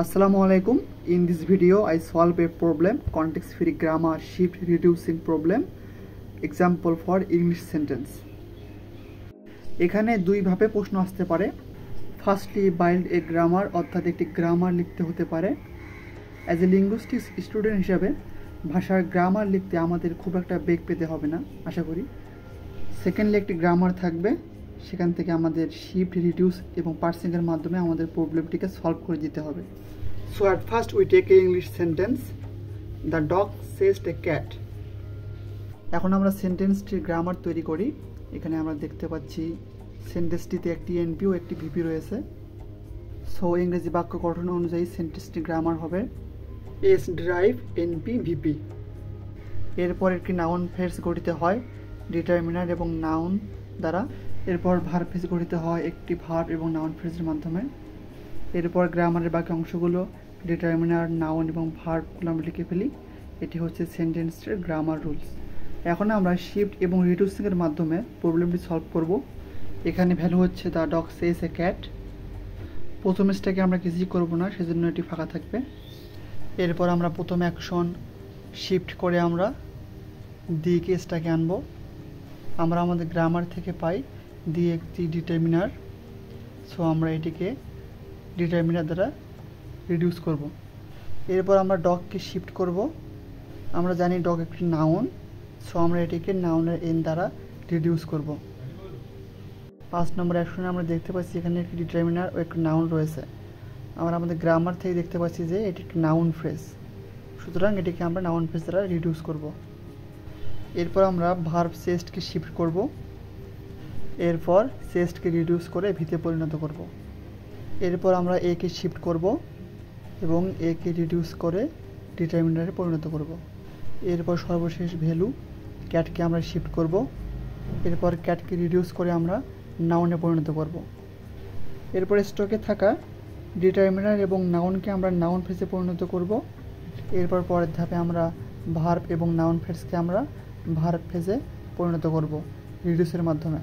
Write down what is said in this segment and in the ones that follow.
Assalamualaikum. In this video, I solve a problem, context-free grammar shift reducing problem, example for English sentence. এখানে দুই ভাবে প্রশ্ন আসতে পারে। ফার্স্টলি bild a grammar অর্থাৎ একটি গ্রামার লিখতে হতে পারে। অ্যাজ এ লিঙ্গুইস্টিক্স স্টুডেন্ট হিসাবে ভাষার গ্রামার লিখতে আমাদের খুব একটা বেগ পেতে হবে না আশা করি। সেকেন্ডলি একটি গ্রামার থাকবে, সেখান থেকে আমাদের শিফট রিডিউস এবং পার্সিংয়ের মাধ্যমে আমাদের প্রবলেমটিকে সলভ করে দিতে হবে। So at first we take a English sentence, the dog chased a cat. এখন আমরা সেন্টেন্সটির গ্রামার তৈরি করি। এখানে আমরা দেখতে পাচ্ছি সেন্টেন্সটিতে একটি এনপি ও একটি ভিপি রয়েছে। সো ইংরেজি বাক্য গঠন অনুযায়ী সেন্টেন্সটির গ্রামার হবে এস ড্রাইভ এনপি ভিপি। এরপর একটি নাউন ফ্রেজ গঠিত হয় ডিটারমিনার এবং নাউন দ্বারা। এরপর ভার্ব ফ্রেজ গঠিত হয় একটি ভার্ব এবং নাউন ফ্রেজের মাধ্যমে। এরপর গ্রামারের বাকি অংশগুলো ডিটারমিনার, নাউন এবং ভার্বগুলো আমরা লিখে ফেলি। এটি হচ্ছে সেন্টেন্সের গ্রামার রুলস। এখন আমরা শিফট এবং রিডিউসিংয়ের মাধ্যমে প্রবলেমটি সলভ করব। এখানে ভ্যালু হচ্ছে the dog Sage A cat. প্রথম স্টেকে আমরা কিছুই করব না, সেজন্য এটি ফাঁকা থাকবে। এরপর আমরা প্রথম অ্যাকশন শিফট করে আমরা দি কেসটাকে আনবো। আমরা আমাদের গ্রামার থেকে পাই দি একটি ডিটারমিনার। সো আমরা এটিকে ডিটারমিনার দ্বারা রিডিউস করব। এরপর আমরা ডগকে শিফট করব। আমরা জানি ডগ একটি নাউন, সো আমরা এটিকে নাউনের এন দ্বারা রিডিউস করব। 5 নম্বর অ্যাকশনে আমরা দেখতে পাচ্ছি এখানে একটি ডিটারমিনার ও একটি নাউন রয়েছে। আমরা আমাদের গ্রামার থেকে দেখতে পাচ্ছি যে এটি একটি নাউন ফ্রেজ, সুতরাং এটিকে আমরা নাউন ফ্রেজ দ্বারা রিডিউস করব। এরপর আমরা ভার্ব সেজডকে শিফট করব। এরপর সেজডকে রিডিউস করে ভিতে পরিণত করব। এরপর আমরা এ কে শিফট করব এবং এ কে রিডিউস করে ডিটারমিনারে পরিণত করব। এরপর সর্বশেষ ভ্যালু ক্যাটকে আমরা শিফট করব। এরপর ক্যাটকে রিডিউস করে আমরা নাউনে পরিণত করব। এরপর স্টকে থাকা ডিটারমিনার এবং নাউনকে আমরা নাউন ফ্রেজে পরিণত করব। এরপর পরের ধাপে আমরা ভার্ব এবং নাউন ফ্রেজকে আমরা ভার্ব ফ্রেজে পরিণত করব রিডিউসের মাধ্যমে।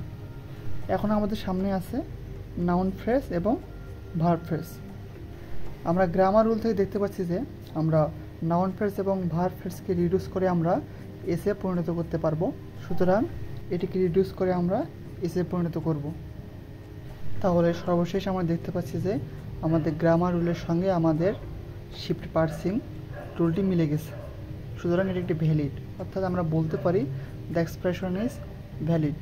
এখন আমাদের সামনে আছে নাউন ফ্রেজ এবং ভার্ব ফ্রেজ। আমরা গ্রামার রুল থেকে দেখতে পাচ্ছি যে আমরা নাউন ফ্রেজ এবং ভার্ব ফ্রেজকে রিডিউস করে আমরা এসে পরিণত করতে পারবো। সুতরাং এটিকে রিডিউস করে আমরা এসে পরিণত করব। তাহলে সর্বশেষ আমরা দেখতে পাচ্ছি যে আমাদের গ্রামার রুলের সঙ্গে আমাদের শিফট পার্সিং রুলটি মিলে গেছে। সুতরাং এটি একটি ভ্যালিড, অর্থাৎ আমরা বলতে পারি দ্য এক্সপ্রেশন ইজ ভ্যালিড।